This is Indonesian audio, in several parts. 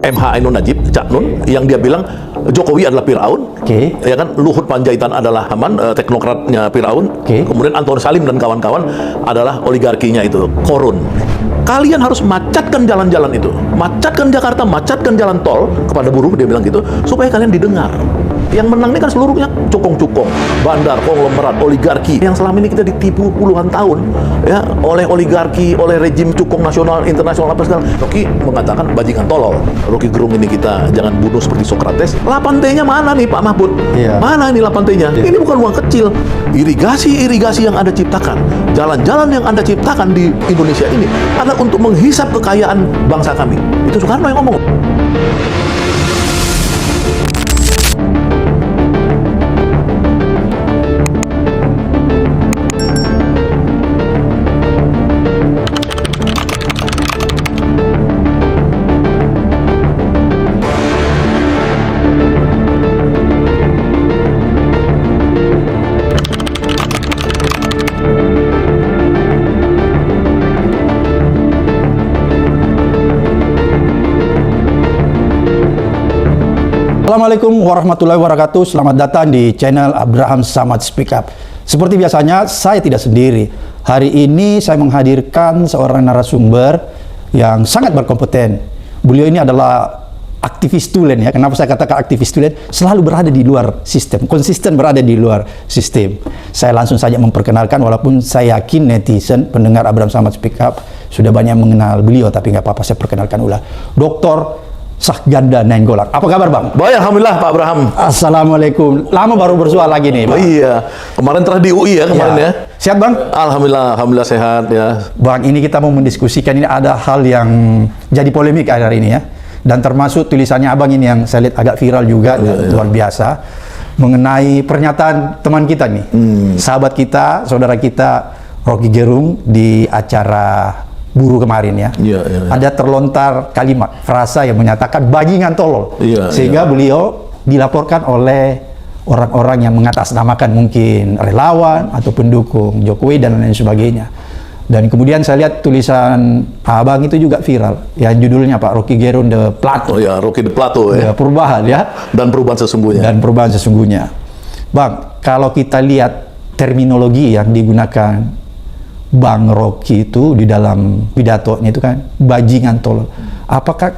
MH Ainun Najib, Cak Nun, yang dia bilang Jokowi adalah Firaun, ya kan, Luhut Panjaitan adalah Haman, teknokratnya Firaun, kemudian Anton Salim dan kawan-kawan adalah oligarkinya itu, Korun. Kalian harus macatkan jalan-jalan itu, macatkan Jakarta, macatkan jalan tol kepada buruh, dia bilang gitu, supaya kalian didengar. Yang menang ini kan seluruhnya cukong-cukong, bandar, konglomerat, oligarki yang selama ini kita ditipu puluhan tahun ya oleh oligarki, oleh rejim cukong nasional, internasional apa segala. Rocky mengatakan bajingan tolol. Rocky Gerung ini kita jangan bunuh seperti Sokrates. 8T-nya mana nih Pak Mahfud? Mana ini 8T-nya? Ini bukan uang kecil. Irigasi-irigasi yang Anda ciptakan, jalan-jalan yang Anda ciptakan di Indonesia ini adalah untuk menghisap kekayaan bangsa kami. Itu Soekarno yang ngomong. Assalamualaikum warahmatullahi wabarakatuh. Selamat datang di channel Abraham Samad Speak Up. Seperti biasanya, saya tidak sendiri. Hari ini saya menghadirkan seorang narasumber yang sangat berkompeten. Beliau ini adalah aktivis tulen ya. Kenapa saya katakan aktivis tulen? Selalu berada di luar sistem, konsisten berada di luar sistem. Saya langsung saja memperkenalkan, walaupun saya yakin netizen pendengar Abraham Samad Speak Up sudah banyak mengenal beliau, tapi nggak apa-apa, saya perkenalkan ulang. Dr. Sahganda Nainggolan. Apa kabar Bang? Baik, Alhamdulillah Pak Abraham. Assalamualaikum. Lama baru bersua lagi nih Bang. Oh iya, kemarin telah di UI ya kemarin ya. Sehat Bang? Alhamdulillah sehat ya. Bang, ini kita mau mendiskusikan, ini ada hal yang jadi polemik hari ini ya. Dan termasuk tulisannya Abang ini yang saya lihat agak viral juga, luar biasa. Mengenai pernyataan teman kita nih, sahabat kita, saudara kita, Rocky Gerung di acara buruh kemarin ya. Ada terlontar kalimat, frasa yang menyatakan bajingan tolol. Sehingga beliau dilaporkan oleh orang-orang yang mengatasnamakan mungkin relawan atau pendukung Jokowi dan lain sebagainya. Dan kemudian saya lihat tulisan Abang itu juga viral. Ya judulnya Pak, Rocky Gerung The Plateau. Oh ya, Rocky The Plateau ya. Perubahan ya. Dan perubahan sesungguhnya. Dan perubahan sesungguhnya. Bang, kalau kita lihat terminologi yang digunakan Bang Rocky itu di dalam pidatonya itu kan bajingan tolol. Apakah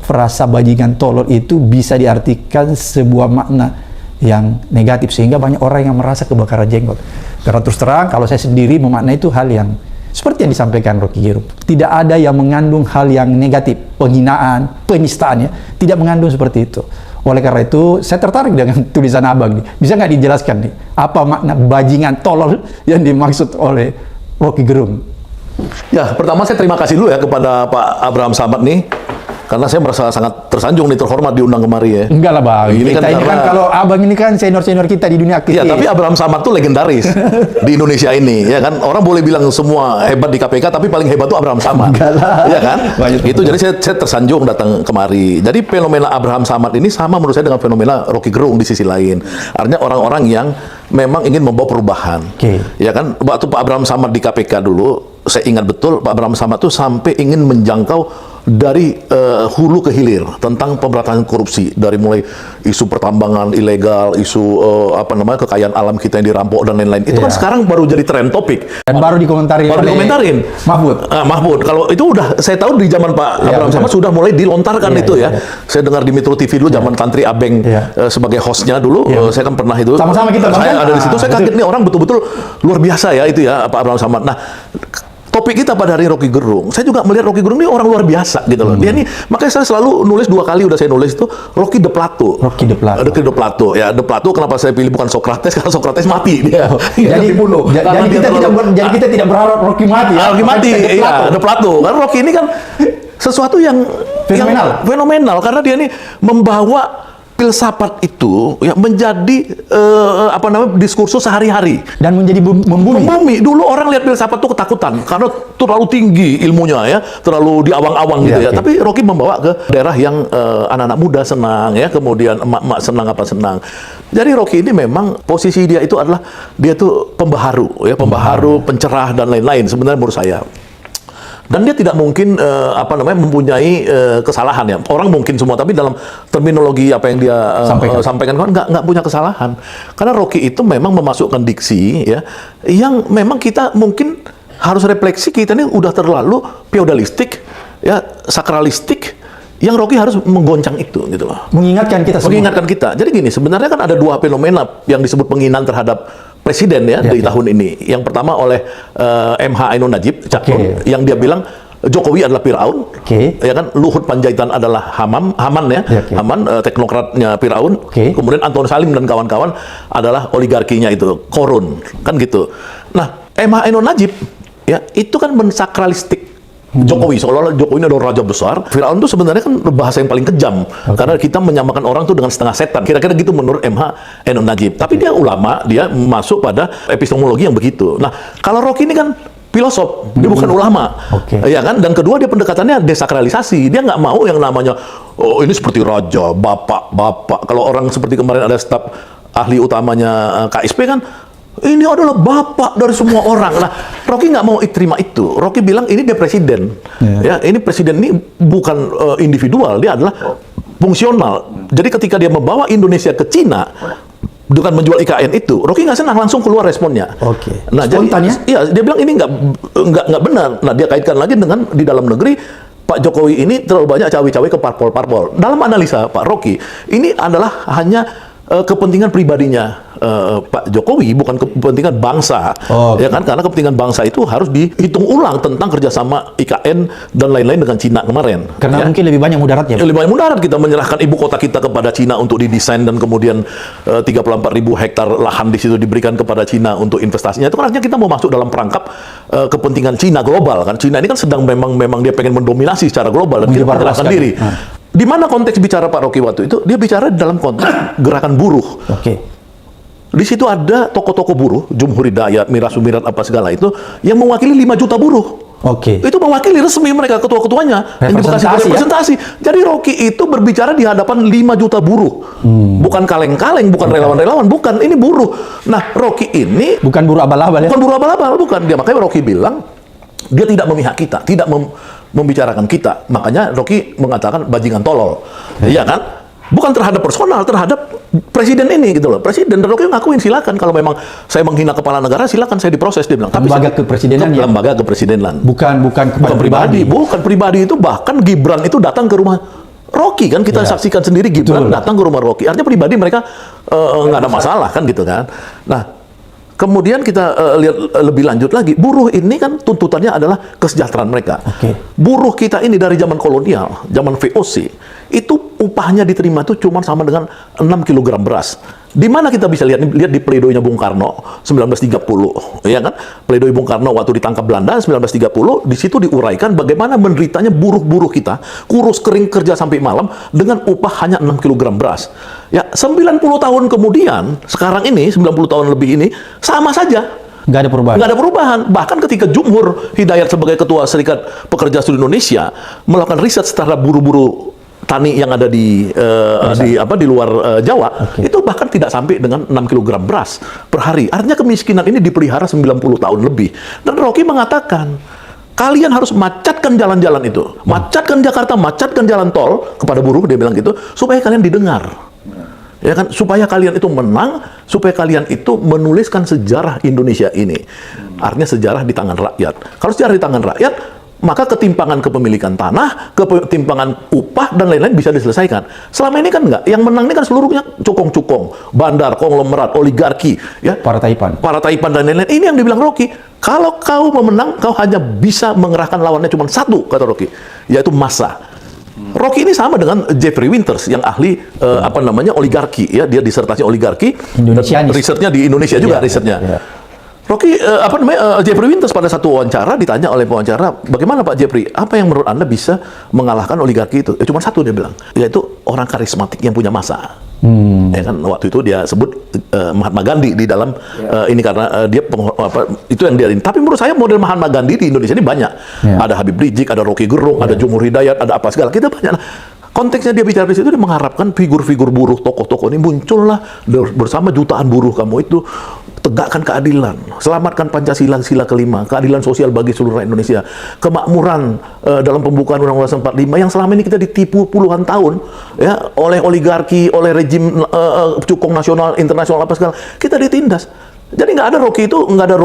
frasa bajingan tolol itu bisa diartikan sebuah makna yang negatif sehingga banyak orang yang merasa kebakaran jenggot? Karena terus terang kalau saya sendiri memaknai itu hal yang seperti yang disampaikan Rocky Gerung. Tidak ada yang mengandung hal yang negatif, penghinaan, penistaan ya. Tidak mengandung seperti itu. Oleh karena itu saya tertarik dengan tulisan Abang nih. Bisa nggak dijelaskan nih apa makna bajingan tolol yang dimaksud oleh Rocky Gerung? Ya, pertama saya terima kasih dulu ya kepada Pak Abraham Samad nih, karena saya merasa sangat tersanjung nih, terhormat diundang kemari ya. Enggak lah Bang, ini kan kalau Abang ini kan senior-senior kita di dunia aktif. Ya, tapi Abraham Samad tuh legendaris di Indonesia ini, ya kan. Orang boleh bilang semua hebat di KPK, tapi paling hebat tuh Abraham Samad. Ya kan? Itu jadi saya tersanjung datang kemari. Jadi fenomena Abraham Samad ini sama menurut saya dengan fenomena Rocky Gerung di sisi lain. Artinya orang-orang yang memang ingin membawa perubahan. Ya kan, waktu Pak Abraham Samad di KPK dulu, saya ingat betul Pak Abraham Samad tuh sampai ingin menjangkau dari hulu ke hilir tentang pemberantasan korupsi, dari mulai isu pertambangan ilegal, isu kekayaan alam kita yang dirampok dan lain-lain. Itu kan sekarang baru jadi tren topik. Dan baru dikomentarin Mahfud. Mahfud. Kalau itu udah saya tahu di zaman Pak Abraham Samad sudah mulai dilontarkan itu ya. Saya dengar di Metro TV dulu zaman Tantri Abeng sebagai hostnya dulu. Saya kan pernah itu. Sama-sama kita. Saya ada di situ. Saya kaget nih, orang betul-betul luar biasa ya itu ya Pak Abraham Samad. Nah, topik kita pada hari Rocky Gerung, saya juga melihat Rocky Gerung ini orang luar biasa gitu loh. Dia ini, makanya saya selalu nulis 2 kali udah saya nulis itu Rocky The Plateau. Rocky The Plateau. Rocky The Plateau. Ya, The Plateau kenapa saya pilih bukan Sokrates? Karena Sokrates mati dia. Jadi dibunuh. Jadi kita tidak berharap Rocky mati ya. Rocky mati. Iya, The Plateau. Karena Rocky ini kan sesuatu yang fenomenal karena dia ini membawa filsafat itu ya menjadi diskursus sehari-hari dan menjadi membumi. Dulu orang lihat filsafat itu ketakutan karena terlalu tinggi ilmunya ya, terlalu diawang-awang gitu ya. Tapi Rocky membawa ke daerah yang anak-anak muda senang ya, kemudian emak-emak senang. Jadi Rocky ini memang posisi dia itu adalah dia tuh pembaharu ya, pencerah dan lain-lain sebenarnya menurut saya. Dan dia tidak mungkin mempunyai kesalahan ya. Orang mungkin semua, tapi dalam terminologi apa yang dia sampaikan kan nggak punya kesalahan. Karena Rocky itu memang memasukkan diksi ya yang memang kita mungkin harus refleksi, kita ini udah terlalu feodalistik ya, sakralistik, yang Rocky harus menggoncang itu gitu loh. Mengingatkan kita semua. Mengingatkan kita. Jadi gini, sebenarnya kan ada dua fenomena yang disebut penghinaan terhadap presiden ya, di tahun ini. Yang pertama oleh MH Ainun Najib, yang dia bilang Jokowi adalah Firaun, ya kan, Luhut Panjaitan adalah Haman ya, Haman teknokratnya Firaun, kemudian Anton Salim dan kawan-kawan adalah oligarkinya itu, Korun, kan gitu. Nah, MH Ainun Najib ya itu kan mensakralistik Jokowi, seolah-olah Jokowi ini adalah raja besar. Firaun itu sebenarnya kan bahasa yang paling kejam, karena kita menyamakan orang itu dengan setengah setan. Kira-kira gitu menurut MH Ainun Najib. Tapi dia ulama, dia masuk pada epistemologi yang begitu. Nah, kalau Rocky ini kan filosof, dia bukan ulama, ya kan? Dan kedua, dia pendekatannya desakralisasi. Dia nggak mau yang namanya, oh ini seperti raja, bapak. Kalau orang seperti kemarin ada staf ahli utamanya KSP kan, ini adalah bapak dari semua orang. Nah, Rocky nggak mau terima itu. Rocky bilang ini dia presiden. Ya, ini presiden ini bukan individual, dia adalah fungsional. Jadi ketika dia membawa Indonesia ke Cina dengan menjual IKN itu, Rocky nggak senang, langsung keluar responnya. Nah, spontan ya? Iya, dia bilang ini nggak benar. Nah, dia kaitkan lagi dengan di dalam negeri, Pak Jokowi ini terlalu banyak cawe-cawe ke parpol-parpol. Dalam analisa Pak Rocky, ini adalah hanya kepentingan pribadinya Pak Jokowi, bukan kepentingan bangsa. Ya kan, karena kepentingan bangsa itu harus dihitung ulang tentang kerjasama IKN dan lain-lain dengan Cina kemarin. Karena mungkin lebih banyak mudaratnya. Lebih banyak mudarat, kita menyerahkan ibu kota kita kepada Cina untuk didesain, dan kemudian 34.000 hektar lahan di situ diberikan kepada Cina untuk investasinya. Itu kan artinya kita mau masuk dalam perangkap kepentingan Cina global kan. Cina ini kan sedang memang dia pengen mendominasi secara global, dan kita menyerahkan diri. Di mana konteks bicara Pak Rocky waktu itu? Dia bicara dalam konteks gerakan buruh. Di situ ada tokoh-tokoh buruh, Jumhur Hidayat, Mira Sumirat, apa segala itu, yang mewakili 5 juta buruh. Itu mewakili resmi mereka, ketua-ketuanya, yang representasi. Jadi Rocky itu berbicara di hadapan 5 juta buruh. Bukan kaleng-kaleng, bukan relawan-relawan, bukan. Ini buruh. Nah, Rocky ini bukan buruh abal-abal ya? Bukan buruh abal-abal, bukan. Dia, makanya Rocky bilang, dia tidak memihak kita, tidak membicarakan kita. Makanya Rocky mengatakan bajingan tolol. Iya kan? Bukan terhadap personal, terhadap presiden ini gitu loh. Presiden, dan Rocky ngakuin, silakan kalau memang saya menghina kepala negara, silakan saya diproses, dia bilang. Tapi lembaga kepresidenan ya? Lembaga kepresidenan. Bukan pribadi. Bukan pribadi. Itu bahkan Gibran itu datang ke rumah Rocky kan, kita saksikan sendiri Gibran datang ke rumah Rocky. Artinya pribadi mereka nggak ada masalah kan gitu kan. Nah, kemudian kita lihat lebih lanjut lagi, buruh ini kan tuntutannya adalah kesejahteraan mereka. Buruh kita ini dari zaman kolonial, zaman VOC, itu upahnya diterima itu cuma sama dengan 6 kg beras. Di mana kita bisa lihat di pledoinya Bung Karno 1930, ya kan? Pledoi Bung Karno waktu ditangkap Belanda 1930, di situ diuraikan bagaimana menderitanya buruh-buruh kita, kurus kering kerja sampai malam dengan upah hanya 6 kg beras. Ya, 90 tahun kemudian, sekarang ini 90 tahun lebih ini sama saja. Nggak ada perubahan. Nggak ada perubahan. Bahkan ketika Jumhur Hidayat sebagai Ketua Serikat Pekerja Seluruh Indonesia melakukan riset terhadap buruh-buruh tani yang ada di luar Jawa, itu bahkan tidak sampai dengan 6 kg beras per hari. Artinya kemiskinan ini dipelihara 90 tahun lebih. Dan Rocky mengatakan, kalian harus macatkan jalan-jalan itu. Macatkan Jakarta, macatkan jalan tol kepada buruh, dia bilang gitu, supaya kalian didengar. Ya kan, supaya kalian itu menang, supaya kalian itu menuliskan sejarah Indonesia ini. Artinya sejarah di tangan rakyat. Kalau sejarah di tangan rakyat, maka ketimpangan kepemilikan tanah, ketimpangan upah, dan lain-lain bisa diselesaikan. Selama ini kan enggak. Yang menang ini kan seluruhnya cukong-cukong, bandar, konglomerat, oligarki, ya, para taipan dan lain-lain. Ini yang dibilang Rocky. Kalau kau memenang, kau hanya bisa mengerahkan lawannya cuma satu, kata Rocky, yaitu massa. Rocky ini sama dengan Jeffrey Winters yang ahli oligarki, ya, dia disertasi oligarki, dan risetnya di Indonesia juga risetnya. Rocky, Jeffrey Winters pada satu wawancara ditanya oleh pewawancara, bagaimana Pak Jeffrey, apa yang menurut Anda bisa mengalahkan oligarki itu? Cuma satu, dia bilang, yaitu orang karismatik yang punya massa. Ya kan, waktu itu dia sebut Mahatma Gandhi di dalam ini, karena dia itu yang dia ini. Tapi menurut saya model Mahatma Gandhi di Indonesia ini banyak. Ada Habib Rizik, ada Rocky Gerung, ada Jumhur Hidayat, ada apa segala. Kita banyak. Konteksnya dia bicara di situ, dia mengharapkan figur-figur buruh, tokoh-tokoh ini muncullah bersama jutaan buruh kamu itu. tegakkan keadilan, selamatkan Pancasila sila kelima, keadilan sosial bagi seluruh rakyat Indonesia, kemakmuran dalam pembukaan Undang-Undang 45 yang selama ini kita ditipu puluhan tahun ya oleh oligarki, oleh rejim cukong nasional, internasional apa segala, kita ditindas. Jadi nggak ada Rocky itu nggak ada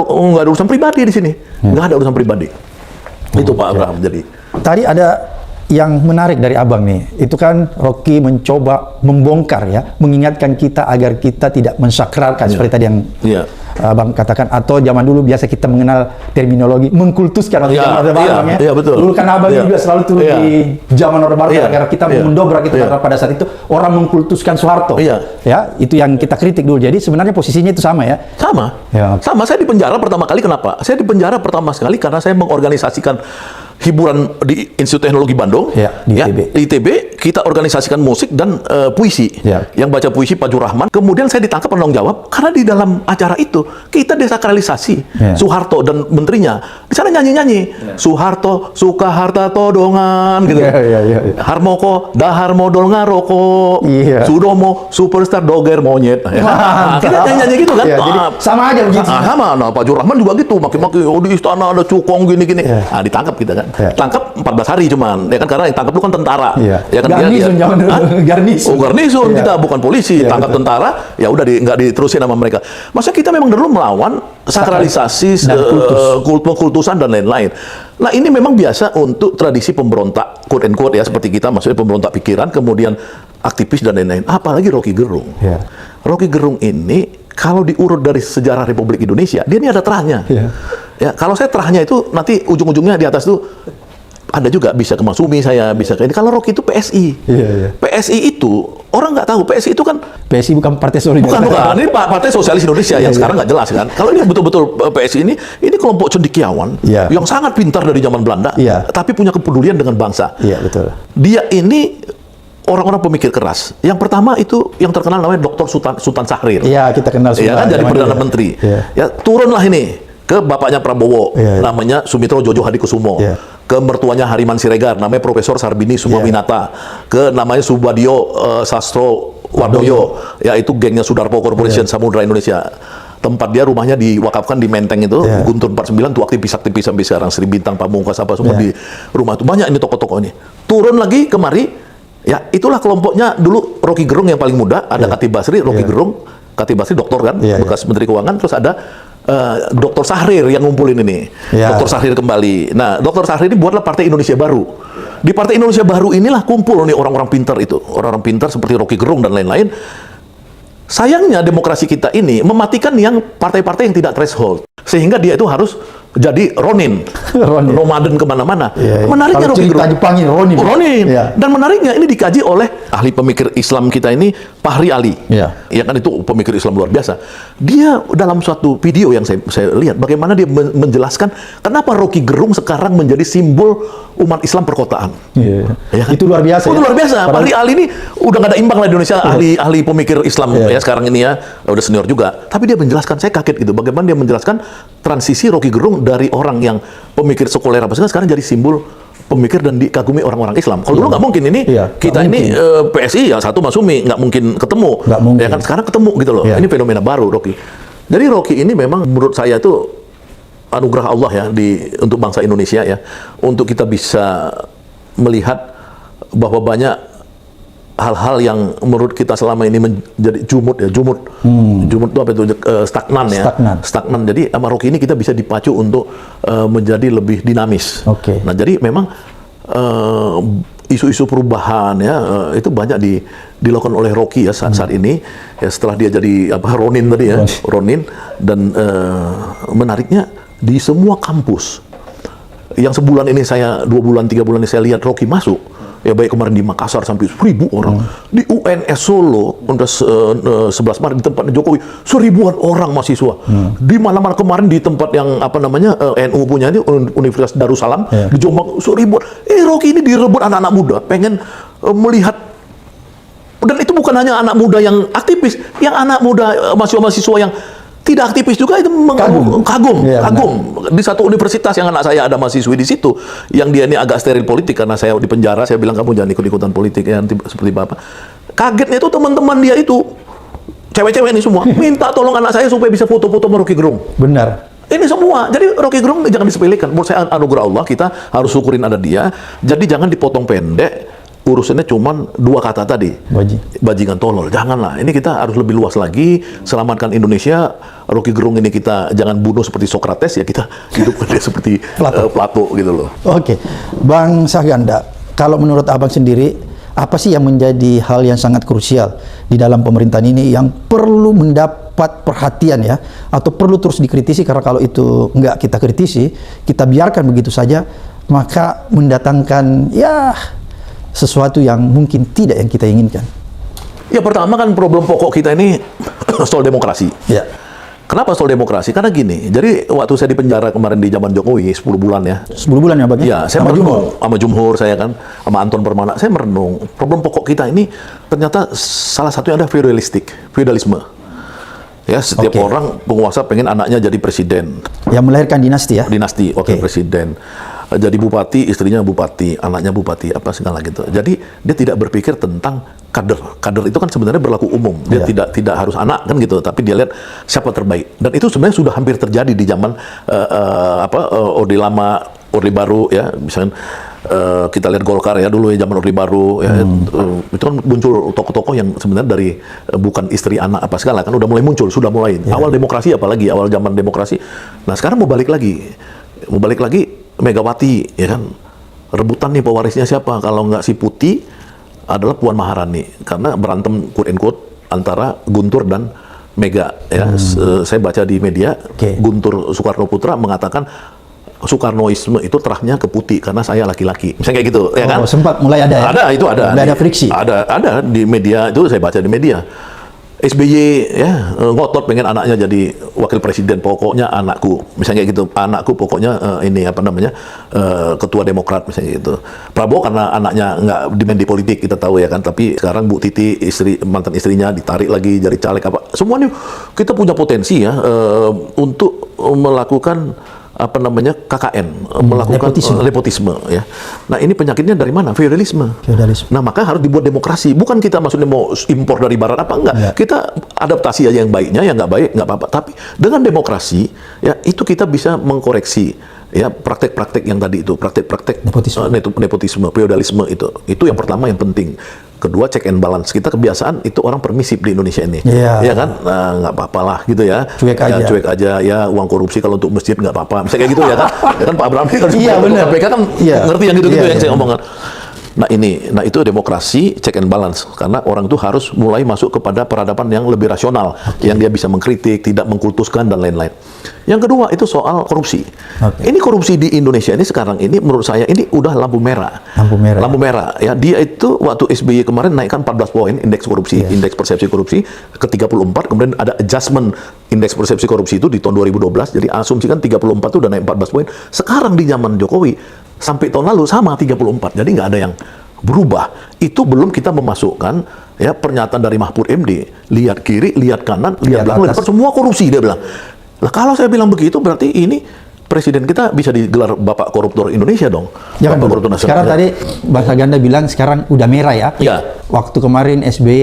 urusan pribadi di sini, nggak ada urusan pribadi. Itu Pak Abraham. Jadi tadi ada yang menarik dari Abang nih, itu kan Rocky mencoba membongkar ya, mengingatkan kita agar kita tidak mensakralkan seperti tadi yang Abang katakan, atau zaman dulu biasa kita mengenal terminologi mengkultuskan waktu zaman Orde Baru ya. Iya, betul. Dulu kan Abang juga selalu turun di zaman Orde Baru agar kita mendobrak itu karena pada saat itu orang mengkultuskan Soeharto. Ya, itu yang kita kritik dulu. Jadi sebenarnya posisinya itu sama ya. Sama. Sama, saya di penjara pertama kali kenapa? Saya di penjara pertama sekali karena saya mengorganisasikan hiburan di Institut Teknologi Bandung, di ITB, kita organisasikan musik dan puisi. Yang baca puisi Pak Jurahman. Kemudian saya ditangkap penanggung jawab karena di dalam acara itu kita desakralisasi Soeharto dan menterinya. Di sana nyanyi-nyanyi Soeharto suka harta todongan gitu. Harmoko dahar modal ngaroko. Sudomo superstar doger monyet. Kita nyanyi-nyanyi gitu kan. Jadi sama aja begitu. Sama. Nah, Pak Jurahman juga gitu, maki-maki di istana ada cukong gini-gini. Nah, ditangkap kita kan. Tangkap 14 hari cuman, ya kan, karena yang tangkap itu kan tentara. Ya kan, garnison zaman dulu. Garnison. Oh, garnison kita bukan polisi, tangkap tentara, ya udah nggak diterusin sama mereka. Maksudnya kita memang dulu melawan sakralisasi, kultusan dan lain-lain. Nah, ini memang biasa untuk tradisi pemberontak, quote and quote ya, seperti kita, maksudnya pemberontak pikiran, kemudian aktivis dan lain-lain. Apalagi Rocky Gerung. Rocky Gerung ini kalau diurut dari sejarah Republik Indonesia, dia ini ada terahnya. Ya, kalau saya terahnya itu nanti ujung-ujungnya di atas itu ada juga bisa ke Masumi, saya bisa ke ini. Kalau Rocky itu PSI. PSI itu orang nggak tahu. PSI itu kan PSI bukan Partai Solidaritas. Bukan. Ini Partai Sosialis Indonesia yang sekarang nggak jelas kan. Kalau ini betul-betul PSI ini kelompok cendekiawan yang sangat pintar dari zaman Belanda, tapi punya kepedulian dengan bangsa. Betul. Dia ini orang-orang pemikir keras. Yang pertama itu yang terkenal namanya Dr. Sultan Syahrir. Iya, kita kenal Sultan. Ya kan, jadi Perdana Menteri. Ya, turunlah ini ke bapaknya Prabowo, namanya Sumitro Jojo Hadikusumo. Ke mertuanya Hariman Siregar, namanya Profesor Sarbini Sumawinata. Ke namanya Subadio Sastro Wardoyo, yaitu gengnya Sudarpo Corporation Samudra Indonesia. Tempat dia, rumahnya diwakafkan di Menteng itu, Guntur 49, tuh aktivis sampai sekarang, Sri Bintang Pamungkas apa semua di rumah itu. Banyak ini tokoh-tokoh ini. Turun lagi kemari, ya itulah kelompoknya dulu Rocky Gerung yang paling muda, ada Khatib Basri, Rocky Gerung, Khatib Basri doktor kan, bekas Menteri Keuangan, terus ada Dr. Syahrir yang ngumpulin ini. Dr. Syahrir kembali. Nah, Dr. Syahrir ini buatlah Partai Indonesia Baru. Di Partai Indonesia Baru inilah kumpul nih orang-orang pintar itu. Orang-orang pintar seperti Rocky Gerung dan lain-lain. Sayangnya demokrasi kita ini mematikan yang partai-partai yang tidak threshold. Sehingga dia itu harus jadi Ronin. Nomaden kemana-mana. Menariknya Rocky Gerung. Jepangin Ronin. Dan menariknya ini dikaji oleh ahli pemikir Islam kita ini, Fahri Ali. Ya kan, itu pemikir Islam luar biasa. Dia dalam suatu video yang saya lihat, bagaimana dia menjelaskan kenapa Rocky Gerung sekarang menjadi simbol umat Islam perkotaan. Ya kan? Itu luar biasa. Itu luar biasa. Fahri Ali ini udah nggak ada imbang lah di Indonesia, ahli pemikir Islam ya sekarang ini ya, udah senior juga. Tapi dia menjelaskan, saya kaget gitu, bagaimana dia menjelaskan transisi Rocky Gerung dari orang yang pemikir sekuler apa sekarang jadi simbol pemikir dan dikagumi orang-orang Islam. Kalau dulu nggak mungkin ini, kita ini PSI ya satu Masumi nggak mungkin ketemu. Ya kan, sekarang ketemu gitu loh. Ini fenomena baru Rocky. Jadi Rocky ini memang menurut saya itu anugerah Allah ya untuk bangsa Indonesia ya, untuk kita bisa melihat bahwa banyak hal-hal yang menurut kita selama ini menjadi jumud itu apa itu, stagnan ya, stagnan. Jadi sama Rocky ini kita bisa dipacu untuk menjadi lebih dinamis. Nah, jadi memang isu-isu perubahan ya itu banyak dilakukan oleh Rocky ya saat ini ya, setelah dia jadi Ronin tadi ya, Ronin. Dan menariknya di semua kampus yang sebulan ini 2 bulan 3 bulan ini saya lihat Rocky masuk. Ya, baik kemarin di Makassar sampai 1.000 orang, di UNS Solo untuk 11 Maret di tempat Jokowi 1.000-an orang mahasiswa, di mana-mana kemarin di tempat yang NU punya ini Universitas Darussalam di Jombang 1.000-an. Rocky ini direbut anak-anak muda, pengen melihat. Dan itu bukan hanya anak muda yang aktivis, yang anak muda mahasiswa yang tidak aktivis juga itu kagum. Di satu universitas yang anak saya ada mahasiswi di situ, yang dia ini agak steril politik karena saya di penjara, saya bilang kamu jangan ikut-ikutan politik ya, nanti seperti bapak. Kagetnya itu teman-teman dia itu cewek-cewek ini semua minta tolong anak saya supaya bisa foto-foto sama Rocky Gerung. Benar. Ini semua. Jadi Rocky Gerung jangan disepelekan. Menurut saya anugerah Allah, kita harus syukurin ada dia. Jadi jangan dipotong pendek. Urusannya cuma 2 kata tadi. Bajingan tolol. Janganlah. Ini kita harus lebih luas lagi. Selamatkan Indonesia. Rocky Gerung ini kita jangan bunuh seperti Socrates, ya kita hidup seperti Plato gitu loh. Oke. Bang Saganda, kalau menurut Abang sendiri, apa sih yang menjadi hal yang sangat krusial di dalam pemerintahan ini yang perlu mendapat perhatian ya, atau perlu terus dikritisi, karena kalau itu nggak kita kritisi, kita biarkan begitu saja, maka mendatangkan ya sesuatu yang mungkin tidak yang kita inginkan. Ya pertama kan problem pokok kita ini soal demokrasi. Ya. Kenapa soal demokrasi? Karena gini, jadi waktu saya di penjara kemarin di zaman Jokowi 10 bulan ya. 10 bulan ya Bang? Iya, saya merenung sama Jumhur saya kan, sama Anton Permana. Saya merenung. Problem pokok kita ini ternyata salah satunya ada feudalisme. Ya, setiap orang penguasa pengen anaknya jadi presiden. Yang melahirkan dinasti ya? Dinasti, wakil presiden. Jadi bupati, istrinya bupati, anaknya bupati, apa segala gitu. Jadi dia tidak berpikir tentang kader. Kader itu kan sebenarnya berlaku umum. Dia tidak harus anak kan gitu, tapi dia lihat siapa terbaik. Dan itu sebenarnya sudah hampir terjadi di zaman Orde Lama, Orde Baru ya. Misalnya kita lihat Golkar ya dulu ya, zaman Orde Baru ya, itu kan muncul tokoh-tokoh yang sebenarnya dari bukan istri anak apa segala, kan udah mulai muncul, sudah mulai. Awal demokrasi, apalagi awal zaman demokrasi. Nah sekarang mau balik lagi Megawati ya kan, rebutan nih pewarisnya siapa, kalau nggak si Putih adalah Puan Maharani, karena berantem quote and quote antara Guntur dan Mega ya. Saya baca di media, Guntur Soekarno Putra mengatakan Soekarnoisme itu terahnya ke Putih karena saya laki-laki, misalnya kayak gitu ya kan. Sempat mulai ada ya? Ada friksi, ada di media, itu saya baca di media. SBY ya ngotot pengen anaknya jadi wakil presiden, pokoknya anakku, misalnya gitu, anakku pokoknya ini apa namanya ketua Demokrat misalnya gitu. Prabowo karena anaknya nggak demand di politik kita tahu ya kan, tapi sekarang Bu Titi mantan istrinya ditarik lagi jadi caleg apa, semuanya kita punya potensi ya untuk melakukan apa namanya KKN, melakukan nepotisme ya. Nah ini penyakitnya dari mana? Feudalisme. Nah maka harus dibuat demokrasi. Bukan kita maksudnya mau impor dari barat apa enggak. Kita adaptasi aja yang baiknya, yang nggak baik nggak apa-apa. Tapi dengan demokrasi ya itu kita bisa mengkoreksi ya praktek-praktek yang tadi itu, praktek-praktek nepotisme, feudalisme itu yang pertama yang penting. Kedua, check and balance. Kita kebiasaan itu orang permisif di Indonesia ini, ya kan? Nah, nggak apa-apa lah gitu ya. Cuek aja ya, uang korupsi kalau untuk masjid nggak apa-apa. Misalnya kayak gitu ya kan? Ya kan Pak Abraham kan KPK kan ngerti yang gitu-gitu yang saya omongkan. Nah itu demokrasi, check and balance, karena orang itu harus mulai masuk kepada peradaban yang lebih rasional, yang dia bisa mengkritik, tidak mengkultuskan dan lain-lain. Yang kedua itu soal korupsi. Ini korupsi di Indonesia ini sekarang ini menurut saya ini udah lampu merah. Lampu merah ya. Dia itu waktu SBY kemarin naikkan 14 poin indeks korupsi, indeks persepsi korupsi ke 34, kemudian ada adjustment indeks persepsi korupsi itu di tahun 2012. Jadi asumsikan 34 itu udah naik 14 poin. Sekarang di zaman Jokowi sampai tahun lalu sama 34, jadi nggak ada yang berubah. Itu belum kita memasukkan ya pernyataan dari Mahfud MD, lihat kiri, lihat kanan, lihat belakang, semua korupsi dia bilang. Nah kalau saya bilang begitu berarti ini presiden kita bisa digelar Bapak Koruptor Indonesia dong. Ya, Bapak Koruptor Nasional. Sekarang tadi Bang Saganda bilang sekarang udah merah ya. Waktu kemarin SBY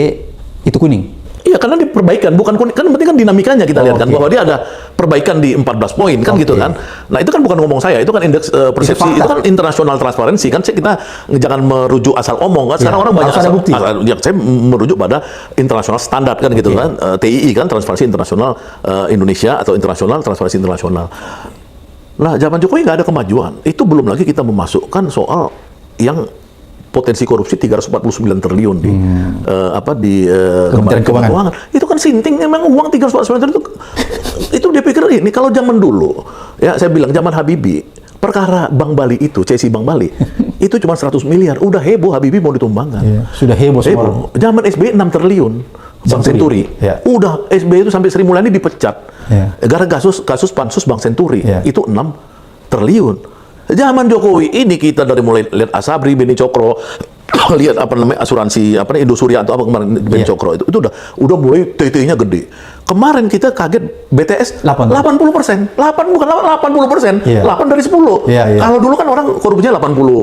itu kuning. Iya, karena di perbaikan, bukan kan penting kan dinamikanya kita lihat kan, bahwa dia ada perbaikan di 14 poin kan gitu kan. Nah itu kan bukan ngomong saya, itu kan indeks persepsi, itu kan internasional transparansi kan. Kita jangan merujuk asal omong kan. Sekarang orang banyak asal bukti. Saya merujuk pada internasional standar kan gitu kan, TII kan, Transparansi Internasional Indonesia atau Internasional Transparansi Internasional. Nah zaman Jokowi nggak ada kemajuan. Itu belum lagi kita memasukkan soal yang potensi korupsi 349 triliun di Kementerian Keuangan. Itu kan sinting, memang uang 349 triliun itu dia pikir ini kalau zaman dulu ya, saya bilang zaman Habibie, perkara Bank Bali itu, CSI Bank Bali itu cuma 100 miliar, udah heboh Habibie mau ditumbangkan. Sudah heboh semua. Zaman SBY 6 triliun Bank Senturi. Udah SBY itu sampai Sri Mulyani dipecat. Gara kasus pansus Bank Senturi itu 6 triliun. Zaman Jokowi ini kita dari mulai lihat Asabri, Beni Cokro, lihat apa namanya asuransi apa namanya Indosuria atau apa kemarin Beni Cokro itu udah mulai TT-nya gede. Kemarin kita kaget BTS 80%, 80 dari 10. Kalau dulu kan orang korupsinya 80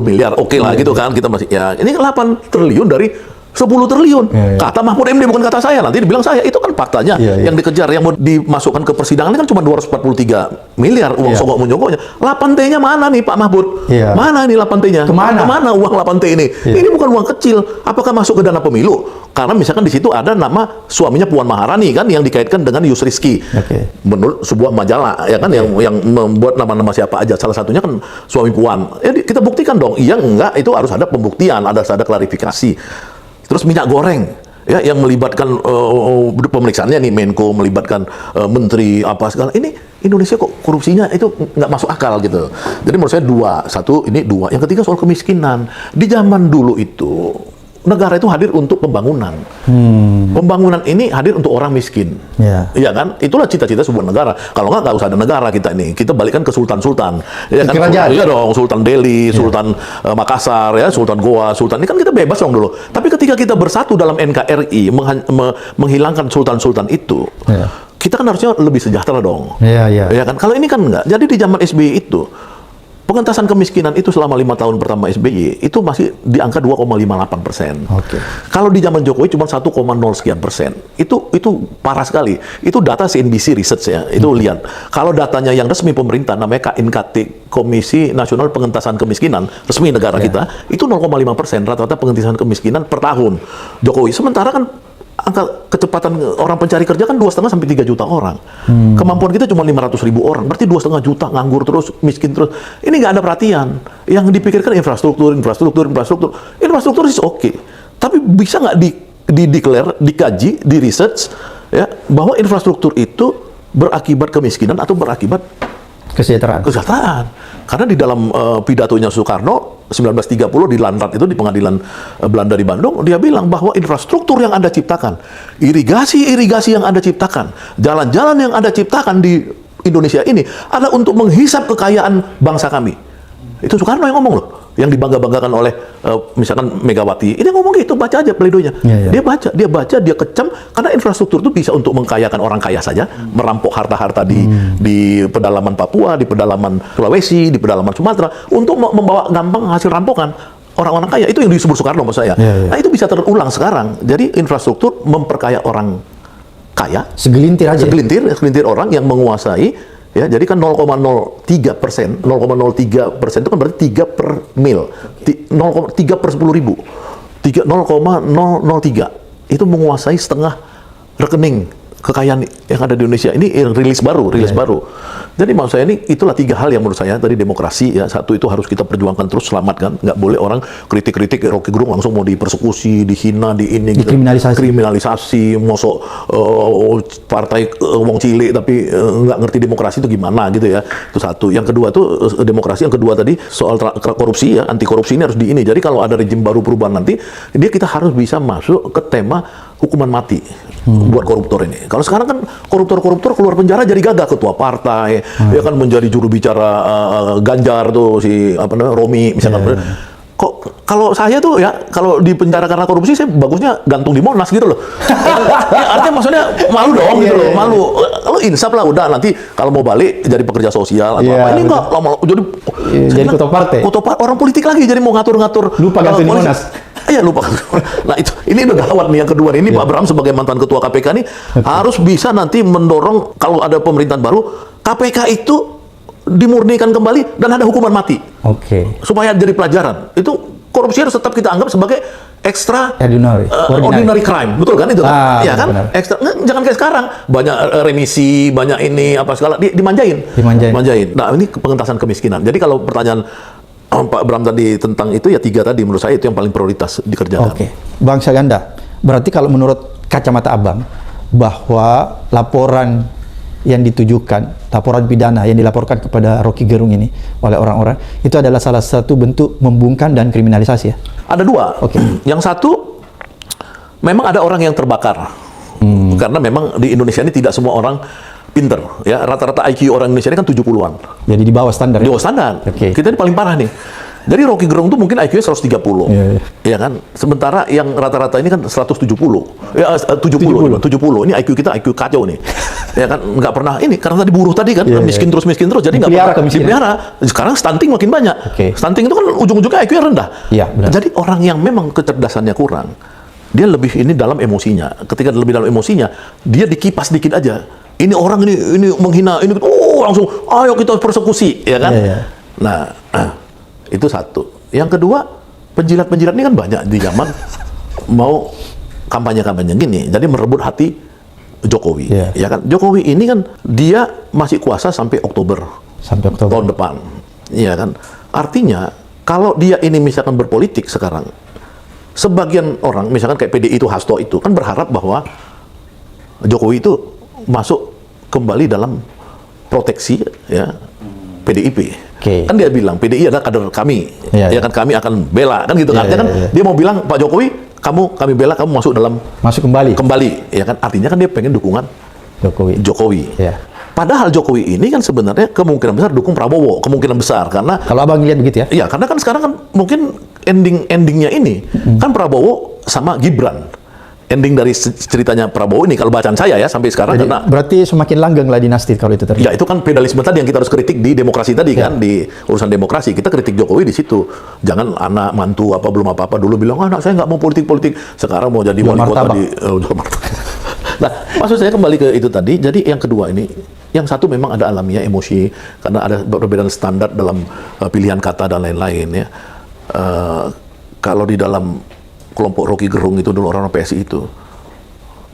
miliar, oke lah gitu kan, kita masih ya ini 8 triliun dari 10 triliun. Iya. Kata Mahfud MD, bukan kata saya. Nanti dibilang saya. Itu kan faktanya. Iya. Yang dikejar, yang mau dimasukkan ke persidangan ini kan cuma 243 miliar uang sogok menjogoknya. 8T-nya mana nih Pak Mahfud? Iya. Mana nih 8T-nya? Kemana uang 8T ini? Iya. Ini bukan uang kecil. Apakah masuk ke dana pemilu? Karena misalkan di situ ada nama suaminya Puan Maharani kan yang dikaitkan dengan Yus Rizky. Menurut sebuah majalah ya kan yang membuat nama-nama siapa aja. Salah satunya kan suami Puan. Ya kita buktikan dong. Iya enggak, itu harus ada pembuktian, ada klarifikasi. Terus minyak goreng ya yang melibatkan pemeriksaannya nih Menko, melibatkan menteri apa segala. Ini Indonesia kok korupsinya itu nggak masuk akal gitu. Jadi menurut saya dua. Yang ketiga soal kemiskinan. Di zaman dulu itu negara itu hadir untuk pembangunan. Pembangunan ini hadir untuk orang miskin. Iya kan? Itulah cita-cita sebuah negara. Kalau nggak usah ada negara kita ini. Kita balikkan ke sultan-sultan. Ya kan? Iya dong, Sultan Delhi, Sultan Makassar, ya, Sultan Goa, Sultan. Ini kan kita bebas dong dulu. Tapi ketika kita bersatu dalam NKRI, menghilangkan sultan-sultan itu, kita kan harusnya lebih sejahtera dong. Ya kan? Kalau ini kan nggak. Jadi di zaman SBY itu, pengentasan kemiskinan itu selama 5 tahun pertama SBY itu masih di angka 2,58%. Kalau di zaman Jokowi cuma 1,0 sekian persen. Itu parah sekali. Itu data CNBC Research ya. Itu lihat. Kalau datanya yang resmi pemerintah namanya KNKT, Komisi Nasional Pengentasan Kemiskinan, resmi negara kita, itu 0,5% rata-rata pengentasan kemiskinan per tahun. Jokowi. Sementara kan angka kecepatan orang pencari kerja kan 2,5 sampai 3 juta orang. Kemampuan kita cuma 500.000 orang. Berarti 2,5 juta nganggur terus, miskin terus. Ini nggak ada perhatian. Yang dipikirkan infrastruktur. Infrastruktur is oke. Tapi bisa nggak di-declare, dikaji, di-research ya, bahwa infrastruktur itu berakibat kemiskinan atau berakibat kesejahteraan. Karena di dalam pidatonya Soekarno 1930 di Landrat itu di pengadilan Belanda di Bandung, dia bilang bahwa infrastruktur yang Anda ciptakan, irigasi yang Anda ciptakan, jalan-jalan yang Anda ciptakan di Indonesia ini adalah untuk menghisap kekayaan bangsa kami. Itu Soekarno yang ngomong loh, yang dibangga-banggakan oleh misalkan Megawati. Ini ngomong gitu, baca aja pledoinya. Dia baca, dia kecam, karena infrastruktur itu bisa untuk mengkayakan orang kaya saja, merampok harta-harta di pedalaman Papua, di pedalaman Sulawesi, di pedalaman Sumatera, untuk membawa gampang hasil rampokan orang-orang kaya. Itu yang disebut Soekarno maksud saya. Nah itu bisa terulang sekarang. Jadi infrastruktur memperkaya orang kaya, segelintir orang yang menguasai. Ya, jadi kan 0,03%, 0,03% itu kan berarti 3 per mil, 3 per 10.000, 0,003 itu menguasai setengah rekening kekayaan yang ada di Indonesia. Ini rilis baru. Jadi maksud saya ini itulah 3 hal yang menurut saya tadi demokrasi ya. Satu itu harus kita perjuangkan terus, selamatkan. Nggak boleh orang kritik Rocky Gerung langsung mau dipersekusi, dihina, kriminalisasi, mosok partai wong cilik tapi nggak ngerti demokrasi itu gimana gitu ya. Itu satu. Yang kedua tuh demokrasi. Yang kedua tadi soal korupsi ya, anti korupsi ini harus Jadi kalau ada rejim baru perubahan nanti, kita harus bisa masuk ke tema hukuman mati buat koruptor ini. Kalau sekarang kan koruptor keluar penjara jadi gagah, ketua partai, ya kan menjadi juru bicara Ganjar tuh si Romi misalkan. Kok kalau saya tuh ya kalau di penjara karena korupsi saya bagusnya gantung di Monas gitu loh. Ya, artinya maksudnya malu dong gitu loh, malu. Kalau insaf lah udah nanti kalau mau balik jadi pekerja sosial atau apa. Ini enggak lama jadi ketua partai. Orang politik lagi jadi mau ngatur-ngatur. Lupa gantung di Monas. Iya lupa. Nah ini udah gawat nih yang kedua ini Pak Bram sebagai mantan ketua KPK nih harus bisa nanti mendorong kalau ada pemerintahan baru KPK itu dimurnikan kembali dan ada hukuman mati. Supaya jadi pelajaran. Itu korupsi harus tetap kita anggap sebagai ordinary crime. Betul kan itu kan? Iya kan? Ekstra. Jangan kayak sekarang banyak remisi, banyak ini apa segala dimanjain. Nah, ini pengentasan kemiskinan. Jadi kalau pertanyaan Pak Bram tadi tentang itu ya 3 tadi menurut saya itu yang paling prioritas dikerjakan. Bang Saganda, berarti kalau menurut kacamata Abang bahwa laporan yang ditujukan, laporan pidana yang dilaporkan kepada Rocky Gerung ini oleh orang-orang itu adalah salah satu bentuk membungkam dan kriminalisasi ya? Ada 2. Yang satu memang ada orang yang terbakar. Karena memang di Indonesia ini tidak semua orang pinter ya, rata-rata IQ orang Indonesia ini kan 70-an. Jadi di bawah standar. Di bawah standar. Kita ini paling parah nih. Jadi Rocky Gerung tuh mungkin IQ-nya 130. Ya kan? Sementara yang rata-rata ini kan 170. Ya 70. Ini IQ kita IQ kacau nih. Ya kan nggak pernah ini karena tadi buruh tadi kan miskin terus jadi nggak pernah dipelihara. Sekarang stunting makin banyak. Stunting itu kan ujung-ujungnya IQ-nya rendah. Jadi orang yang memang kecerdasannya kurang dia lebih ini dalam emosinya. Ketika lebih dalam emosinya, dia dikipas dikit aja. Ini orang ini menghina, ini langsung ayo kita persekusi, ya kan? Nah, itu satu. Yang kedua, penjilat-penjilat ini kan banyak di zaman mau kampanye-kampanye gini, jadi merebut hati Jokowi, ya kan? Jokowi ini kan dia masih kuasa sampai Oktober tahun depan, ya kan? Artinya kalau dia ini misalkan berpolitik sekarang, sebagian orang misalkan kayak PDI itu Hasto itu kan berharap bahwa Jokowi itu masuk kembali dalam proteksi ya PDIP. Kan dia bilang PDI adalah kader kami, ya kan kami akan bela kan gitu kan. Dia mau bilang Pak Jokowi kami bela kamu masuk kembali ya kan, artinya kan dia pengen dukungan Jokowi. Padahal Jokowi ini kan sebenarnya kemungkinan besar dukung Prabowo, kemungkinan besar karena kalau abang lihat begitu ya. Iya, karena kan sekarang kan mungkin endingnya ini kan Prabowo sama Gibran. Ending dari ceritanya Prabowo ini kalau bacaan saya ya sampai sekarang. Jadi, berarti semakin langgeng lah dinasti kalau itu terjadi. Ya itu kan feudalisme tadi yang kita harus kritik di demokrasi tadi kan, di urusan demokrasi kita kritik Jokowi di situ. Jangan anak mantu apa belum apa-apa dulu bilang anak saya nggak mau politik, sekarang mau jadi wali kota di Nah, maksud saya kembali ke itu tadi. Jadi yang kedua ini, yang satu memang ada alamiah emosi karena ada perbedaan standar dalam pilihan kata dan lain-lain ya. Kalau di dalam kelompok Rocky Gerung itu dulu orang PSI itu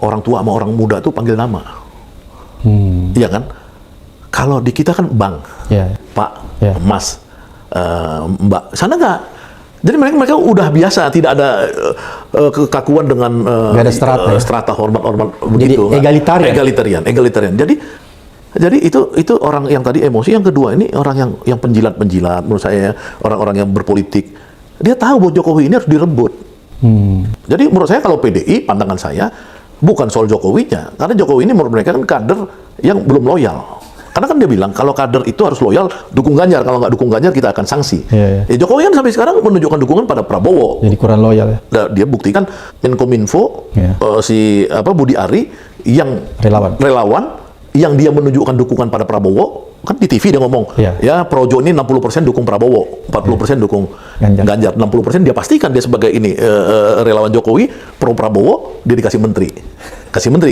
orang tua sama orang muda tuh panggil nama, iya kan? Kalau di kita kan Bang, Pak, Mas, Mbak, sana nggak. Jadi mereka udah biasa, tidak ada kekakuan dengan strata hormat begitu. Jadi egalitarian. Jadi itu orang yang tadi emosi. Yang kedua ini orang yang penjilat menurut saya, orang-orang yang berpolitik. Dia tahu bahwa Jokowi ini harus direbut. Jadi menurut saya kalau PDI, pandangan saya bukan soal Jokowinya, karena Jokowi ini menurut mereka kan kader yang belum loyal. Karena kan dia bilang kalau kader itu harus loyal, dukung Ganjar. Kalau nggak dukung Ganjar kita akan sanksi. Jokowi kan sampai sekarang menunjukkan dukungan pada Prabowo. Jadi kurang loyal ya. Nah, dia buktikan Menkominfo Budi Ari yang relawan yang dia menunjukkan dukungan pada Prabowo. Kan di TV dia ngomong, ya Projo ini 60% dukung Prabowo, 40% dukung Ganjar, 60% dia pastikan dia sebagai ini relawan Jokowi, pro Prabowo, dia dikasih menteri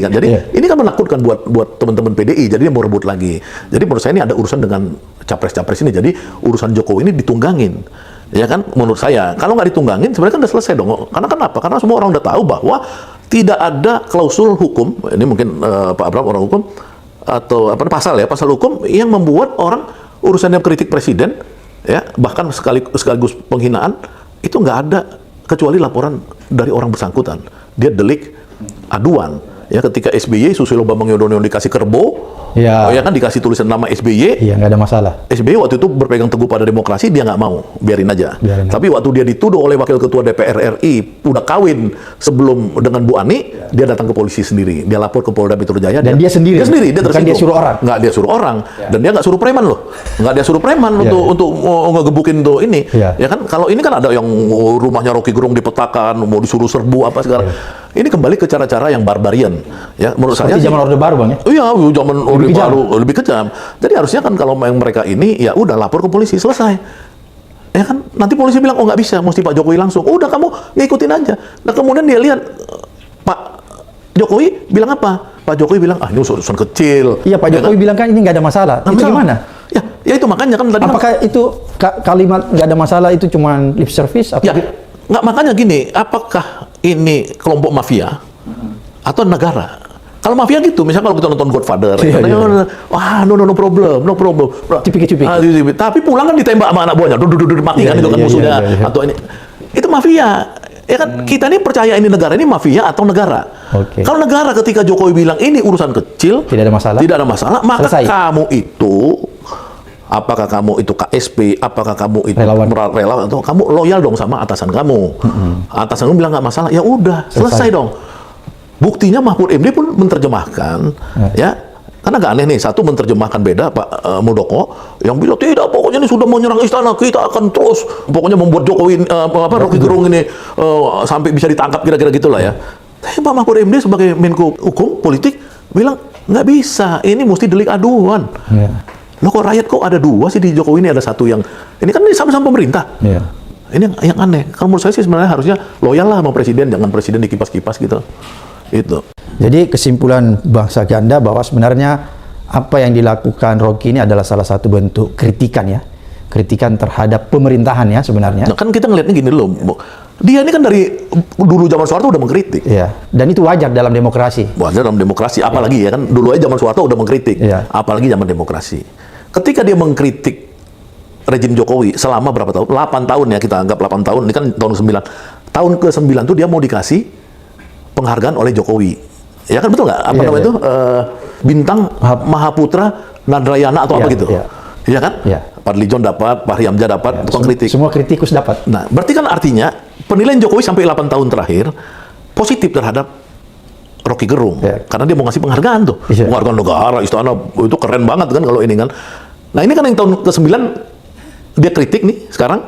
kan. Jadi ini kan menakutkan buat teman-teman PDI, jadi dia mau rebut lagi. Jadi menurut saya ini ada urusan dengan capres-capres ini, jadi urusan Jokowi ini ditunggangin. Ya kan, menurut saya, kalau nggak ditunggangin sebenarnya kan udah selesai dong. Karena kenapa? Karena semua orang udah tahu bahwa tidak ada klausul hukum, ini mungkin Pak Abraham orang hukum, atau pasal hukum yang membuat orang urusan yang kritik presiden ya bahkan sekaligus penghinaan itu nggak ada kecuali laporan dari orang bersangkutan, dia delik aduan ya. Ketika SBY Susilo Bambang Yudhoyono dikasih kerbau ya kan dikasih tulisan nama SBY, nggak ada masalah. SBY waktu itu berpegang teguh pada demokrasi, dia nggak mau, biarin aja. Tapi waktu dia dituduh oleh wakil ketua DPR RI udah kawin sebelum dengan Bu Ani, dia datang ke polisi sendiri, dia lapor ke Polda Metro Jaya, dan dia sendiri, dia bukan dia suruh orang. Nggak dia suruh orang, dan dia nggak suruh preman loh, nggak dia suruh preman untuk ngegebukin tuh ini, ya kan. Kalau ini kan ada yang rumahnya Rocky Gerung dipetakan, mau disuruh serbu apa segala. Ini kembali ke cara-cara yang barbarian, ya menurut saya. Zaman Orde Baru bang ya? Iya, zaman Orde Baru lebih kejam. Jadi harusnya kan kalau mereka ini ya udah lapor ke polisi, selesai. Ya kan, nanti polisi bilang oh nggak bisa, mesti Pak Jokowi langsung. Udah kamu ngikutin aja. Nah kemudian dia lihat Pak Jokowi bilang apa? Pak Jokowi bilang ini urusan kecil. Iya, Pak Jokowi bilang kan ini nggak ada masalah. Itu gimana? Ya itu makanya kan tadi. Apakah itu kalimat nggak ada masalah itu cuma lip service? Ya, nggak, makanya gini, apakah ini kelompok mafia atau negara? Kalau mafia gitu, misalnya kalau kita nonton Godfather, wah no problem. Cipik-cipik. Tapi pulang kan ditembak sama anak buahnya, mati kan itu kan musuhnya. Atau ini, itu mafia. Ya kan, kita ini percaya ini negara, ini mafia atau negara. Kalau negara ketika Jokowi bilang ini urusan kecil, tidak ada masalah, maka kamu itu, apakah kamu itu KSP, apakah kamu itu relawan, atau kamu loyal dong sama atasan kamu. Atasan kamu bilang nggak masalah, ya udah selesai dong. Buktinya Mahfud MD pun menerjemahkan, ya. Karena agak aneh nih, satu menerjemahkan beda Pak Muldoko yang bilang tidak, pokoknya ini sudah menyerang istana, kita akan terus pokoknya membuat Jokowi Rocky Gerung ini sampai bisa ditangkap, kira-kira gitulah ya. Tapi Pak Mahfud MD sebagai Menko Hukum Politik bilang nggak bisa, ini mesti delik aduan. Loh kok rakyat kok ada dua sih di Jokowi ini, ada satu yang ini kan sama-sama pemerintah. Ini yang aneh. Kalau menurut saya sih sebenarnya harusnya loyal lah sama presiden, jangan presiden dikipas-kipas gitu. Itu. Jadi kesimpulan Bang Saganda bahwa sebenarnya apa yang dilakukan Rocky ini adalah salah satu bentuk kritikan ya. Kritikan terhadap pemerintahan ya sebenarnya. Nah, kan kita ngelihatnya gini loh, Bu. Dia ini kan dari dulu zaman Soeharto udah mengkritik. Iya. Dan itu wajar dalam demokrasi. Wajar dalam demokrasi, apalagi ya kan dulu aja zaman Soeharto udah mengkritik. Iya. Apalagi zaman demokrasi. Ketika dia mengkritik rejim Jokowi selama berapa tahun? 8 tahun ya, kita anggap 8 tahun. Ini kan tahun 9. Tahun ke-9 tuh dia mau dikasih penghargaan oleh Jokowi. Ya kan betul nggak? Apa namanya itu? Bintang Mahaputra Nadrayana atau apa gitu. Iya kan? Iya. Fadli John dapat, Fahri Hamzah dapat, tukang kritik. Semua kritikus dapat. Nah, berarti kan artinya penilaian Jokowi sampai 8 tahun terakhir positif terhadap Rocky Gerung. Karena dia mau ngasih penghargaan tuh. Penghargaan negara, istana, itu keren banget kan kalau ini kan. Nah, ini kan yang tahun ke-9 dia kritik nih sekarang,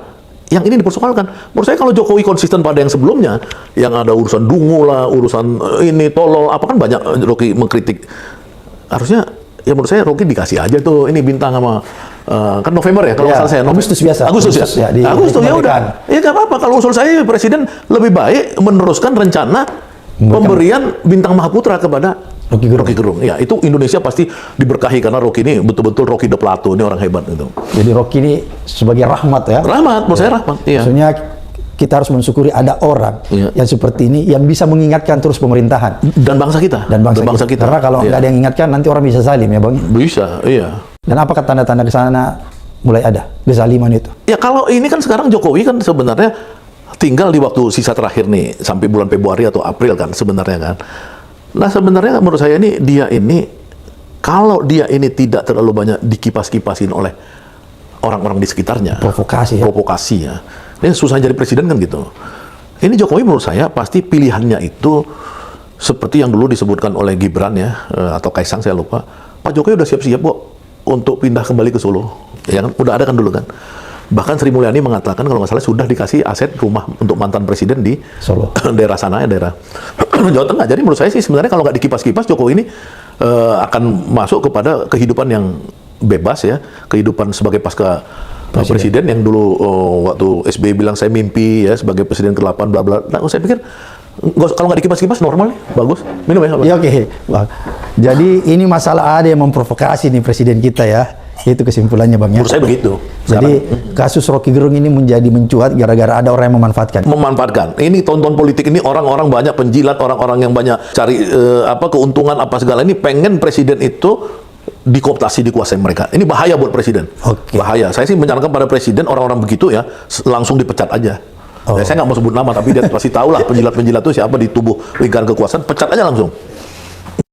yang ini dipersoalkan. Menurut saya kalau Jokowi konsisten pada yang sebelumnya, yang ada urusan dungu lah, urusan ini tolol, apa kan banyak Rocky mengkritik. Harusnya ya menurut saya Rocky dikasih aja tuh ini bintang sama kan November ya kalau nggak salah saya. Agustus biasa. Agustus ya. Agustus ya udah. Ya nggak apa-apa, kalau usul saya presiden lebih baik meneruskan rencana pemberian bintang Mahaputra kepada Rocky Gerung. Ya, itu Indonesia pasti diberkahi karena Rocky ini betul-betul Rocky de Plato, ini orang hebat itu. Jadi Rocky ini sebagai rahmat ya. Rahmat, menurut saya rahmat. Iya. Maksudnya kita harus mensyukuri ada orang yang seperti ini yang bisa mengingatkan terus pemerintahan dan bangsa kita. Dan bangsa kita. Karena kalau nggak ada yang ingatkan nanti orang bisa zalim ya, Bang. Bisa, iya. Dan apakah tanda-tanda ke sana mulai ada kezaliman itu? Ya kalau ini kan sekarang Jokowi kan sebenarnya tinggal di waktu sisa terakhir nih sampai bulan Februari atau April kan sebenarnya kan. Nah sebenarnya menurut saya ini dia ini kalau dia ini tidak terlalu banyak dikipas-kipasin oleh orang-orang di sekitarnya, provokasi ya. Ini susah jadi presiden kan gitu. Ini Jokowi menurut saya pasti pilihannya itu seperti yang dulu disebutkan oleh Gibran ya atau Kaisang saya lupa. Pak Jokowi udah siap-siap kok untuk pindah kembali ke Solo. Ya kan udah ada kan dulu kan. Bahkan Sri Mulyani mengatakan kalau nggak salah sudah dikasih aset rumah untuk mantan presiden di Solo, daerah sana ya, daerah Jawa Tengah. Jadi menurut saya sih sebenarnya kalau nggak dikipas-kipas Jokowi ini akan masuk kepada kehidupan yang bebas ya, kehidupan sebagai pasca presiden yang dulu waktu SBY bilang saya mimpi ya sebagai presiden ke-8 bla bla. Nah, saya pikir kalau nggak dikipas-kipas normal bagus. Minum ya. Ya oke. Jadi ini masalah ada yang memprovokasi nih presiden kita ya. Itu kesimpulannya Bang ya. Menurut saya begitu. Jadi kasus Rocky Gerung ini menjadi mencuat gara-gara ada orang yang memanfaatkan. Ini tonton politik ini orang-orang banyak penjilat, orang-orang yang banyak cari keuntungan apa segala ini pengen presiden itu dikooptasi, dikuasai mereka. Ini bahaya buat presiden. Bahaya. Saya sih menyarankan pada presiden orang-orang begitu ya langsung dipecat aja. Ya, saya nggak mau sebut nama tapi dia pasti tahu lah penjilat-penjilat itu siapa di tubuh lingkaran kekuasaan, pecat aja langsung.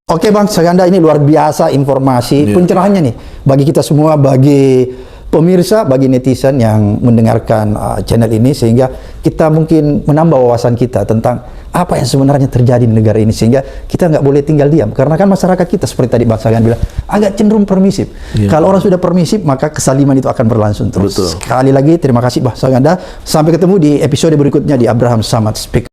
Oke Bang Saganda, ini luar biasa informasi pencerahannya nih bagi kita semua, bagi pemirsa, bagi netizen yang mendengarkan channel ini, sehingga kita mungkin menambah wawasan kita tentang apa yang sebenarnya terjadi di negara ini, sehingga kita nggak boleh tinggal diam karena kan masyarakat kita seperti tadi Bang Saganda bilang agak cenderung permisif. Kalau orang sudah permisif maka kesaliman itu akan berlangsung terus. Sekali lagi terima kasih Bang Saganda, sampai ketemu di episode berikutnya di Abraham Samad Speak.